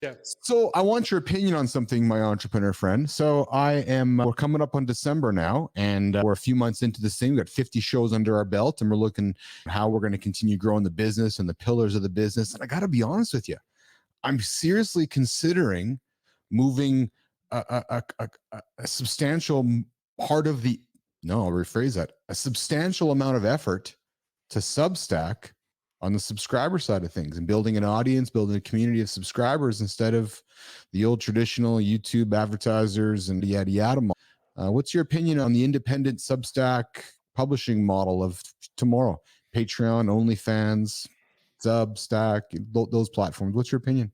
Yeah. So I want your opinion on something, my entrepreneur friend. So we're coming up on December now, and we're a few months into this thing. We've got 50 shows under our belt, and we're looking at how we're going to continue growing the business and the pillars of the business. And I got to be honest with you, I'm seriously considering moving a substantial part of the, no, I'll rephrase that, a substantial amount of effort to Substack on the subscriber side of things and building an audience, building a community of subscribers instead of the old traditional YouTube advertisers and yada yada. What's your opinion on the independent Substack publishing model of tomorrow? Patreon, OnlyFans, Substack, those platforms. What's your opinion?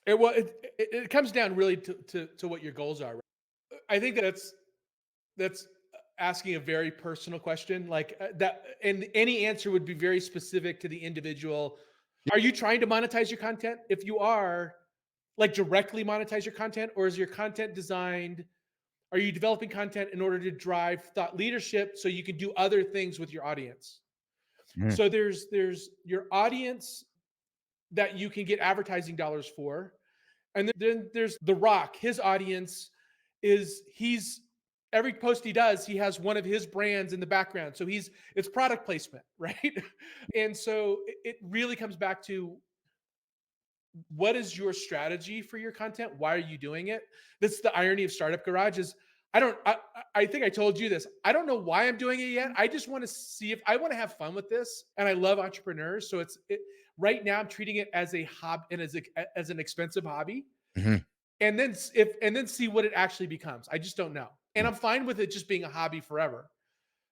It comes down really to what your goals are. I think that's asking a very personal question, like that, and any answer would be very specific to the individual. Are you trying to monetize your content? If you are, like directly monetize your content, or is your content designed? Are you developing content in order to drive thought leadership so you can do other things with your audience? Mm. So there's your audience that you can get advertising dollars for. And then there's The Rock. His audience he's every post he does, he has one of his brands in the background. So it's product placement, right? And so it really comes back to, what is your strategy for your content? Why are you doing it? That's the irony of Startup Garage is I think I told you this. I don't know why I'm doing it yet. I just want to see if I want to have fun with this. And I love entrepreneurs. So right now I'm treating it as a hobby and as an expensive hobby. Mm-hmm. And then see what it actually becomes. I just don't know. And I'm fine with it just being a hobby forever.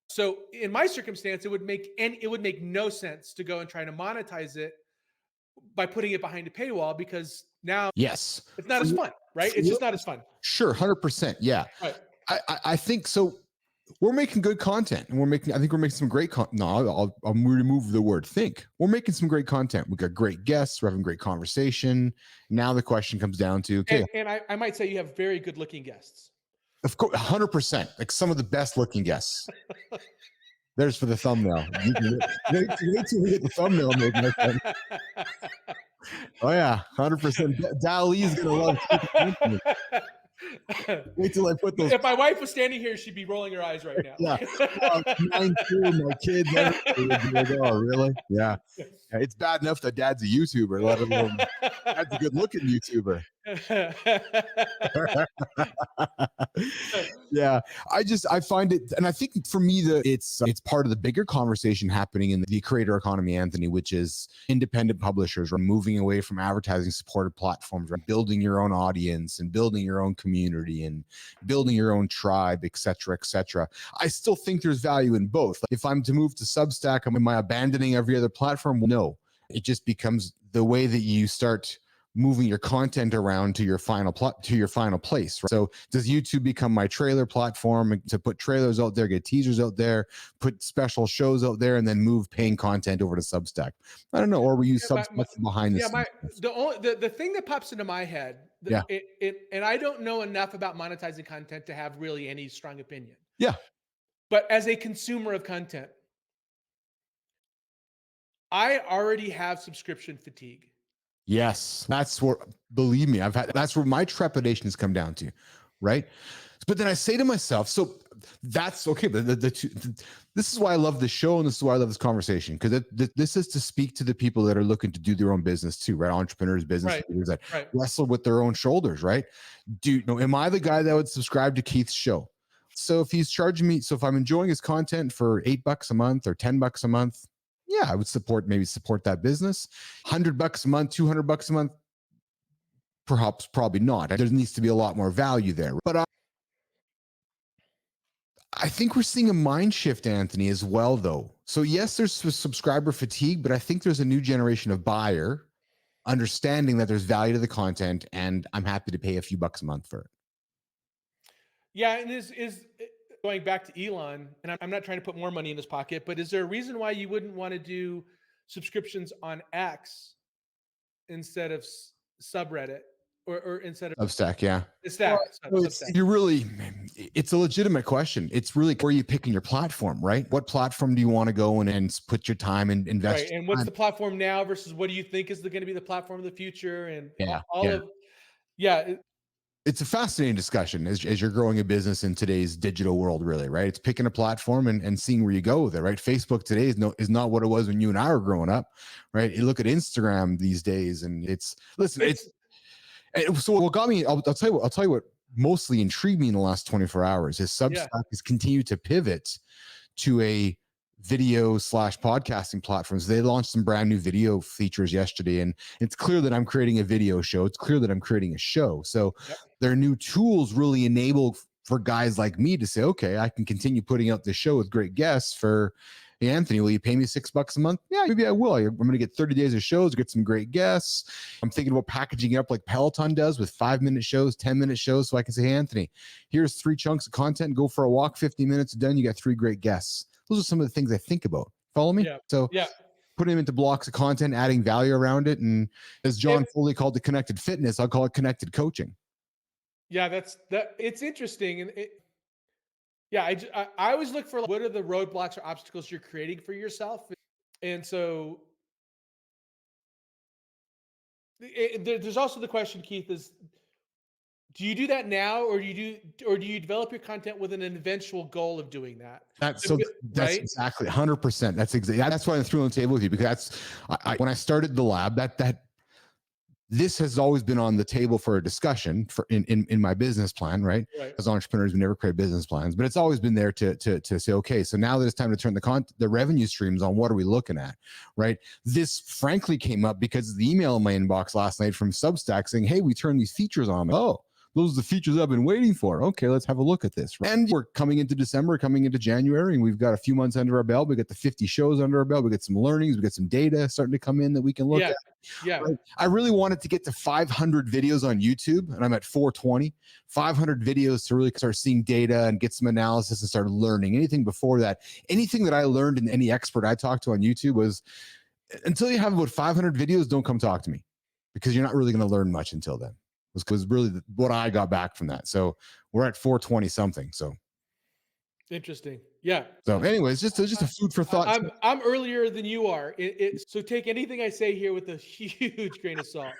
So in my circumstance, it would make no sense to go and try to monetize it by putting it behind a paywall, because now Yes, it's not as fun, right? It's just not as fun. Sure, 100%. Yeah, Right. I think so. We're making good content, and I think we're making some great content. No, I'll remove the word think. We're making some great content. We got great guests. We're having great conversation. Now the question comes down to, okay. And I might say you have very good looking guests. Of course, 100%. Like some of the best looking guests. There's for the thumbnail. Wait till we get the thumbnail made, my friend. Oh yeah, 100%. Dali is gonna love. Wait till I put those. If my wife was standing here, she'd be rolling her eyes right now. Yeah, mine too. My kids. Like, oh, really? Yeah. It's bad enough that dad's a YouTuber, let alone dad's a good-looking YouTuber. Yeah, I find it, and I think for me it's part of the bigger conversation happening in the creator economy, Anthony, which is independent publishers are moving away from advertising supported platforms, right? Building your own audience and building your own community and building your own tribe, etc., etc. I still think there's value in both. Like if I'm to move to Substack, am I abandoning every other platform? No, it just becomes the way that you start moving your content around to your final place. Right? So does YouTube become my trailer platform to put trailers out there, get teasers out there, put special shows out there, and then move paying content over to Substack? I don't know. Or we use Substack behind the scenes. The thing that pops into my head, and I don't know enough about monetizing content to have really any strong opinion. Yeah. But as a consumer of content, I already have subscription fatigue. Yes, that's where, believe me, that's where my trepidation has come down to, right? But then I say to myself, so that's okay. But this is why I love this show, and this is why I love this conversation, because this is to speak to the people that are looking to do their own business too, right? Entrepreneurs, business leaders that wrestle with their own shoulders, right? Am I the guy that would subscribe to Keith's show? So if he's charging me, so if I'm enjoying his content for $8 a month or $10 a month, yeah, I would support that business. $100 a month, $200 a month, perhaps, probably not. There needs to be a lot more value there. But I think we're seeing a mind shift, Anthony, as well, though. So yes, there's subscriber fatigue, but I think there's a new generation of buyer understanding that there's value to the content, and I'm happy to pay a few bucks a month for it. Yeah, and is going back to Elon, and I'm not trying to put more money in his pocket, but is there a reason why you wouldn't want to do subscriptions on X instead of subreddit? or instead of Substack, yeah. Stack, Well, so Substack. you're really, it's a legitimate question. It's really where are you picking your platform, right? What platform do you want to go and put your time and Right, invest and your what's time? the platform now versus what do you think is going to be the platform of the future, and Yeah, all yeah. of yeah, It's a fascinating discussion as you're growing a business in today's digital world, really, right? It's picking a platform and seeing where you go with it, right? Facebook today is not what it was when you and I were growing up, right? You look at Instagram these days, and it's so what got me, I'll tell you what mostly intrigued me in the last 24 hours is yeah, Substack has continued to pivot to a video slash podcasting platforms. They launched some brand new video features yesterday, and it's clear that I'm creating a video show. It's clear that I'm creating a show. So yep, their new tools really enable for guys like me to say, okay, I can continue putting out this show with great guests for, hey, Anthony, will you pay me $6 a month? Yeah, maybe I will. I'm going to get 30 days of shows, get some great guests. I'm thinking about packaging it up like Peloton does with 5-minute shows, 10-minute shows. So I can say, hey, Anthony, here's 3 chunks of content. Go for a walk, 50 minutes done. You got 3 great guests. Those are some of the things I think about. Follow me? yeah, So yeah. putting them into blocks of content, adding value around it. And as John It, Foley called it connected fitness, I'll call it connected coaching. yeah, that. It's interesting, and yeah, I always look for, like, what are the roadblocks or obstacles you're creating for yourself, and so there's also the question, Keith, is do you do that now, or do you develop your content with an eventual goal of doing that? That's Right? exactly 100%. That's why I threw on the table with you, because when I started the lab, that this has always been on the table for a discussion for in my business plan, right? Right. As entrepreneurs, we never create business plans, but it's always been there to say, okay, so now that it's time to turn the revenue streams on, what are we looking at, right? This frankly came up because the email in my inbox last night from Substack saying, hey, we turned these features on. Oh, those are the features I've been waiting for. Okay, let's have a look at this. And we're coming into December, coming into January, and we've got a few months under our belt. We got the 50 shows under our belt. We got some learnings. We got some data starting to come in that we can look Yeah. at. Yeah. Right? I really wanted to get to 500 videos on YouTube, and I'm at 420. 500 videos to really start seeing data and get some analysis and start learning. Anything before that, anything that I learned in any expert I talked to on YouTube was, until you have about 500 videos, don't come talk to me, because you're not really going to learn much until then. Was really what I got back from that. So we're at 420 something. Interesting. Yeah. So anyways, just a food for thought. I'm earlier than you are. So take anything I say here with a huge grain of salt.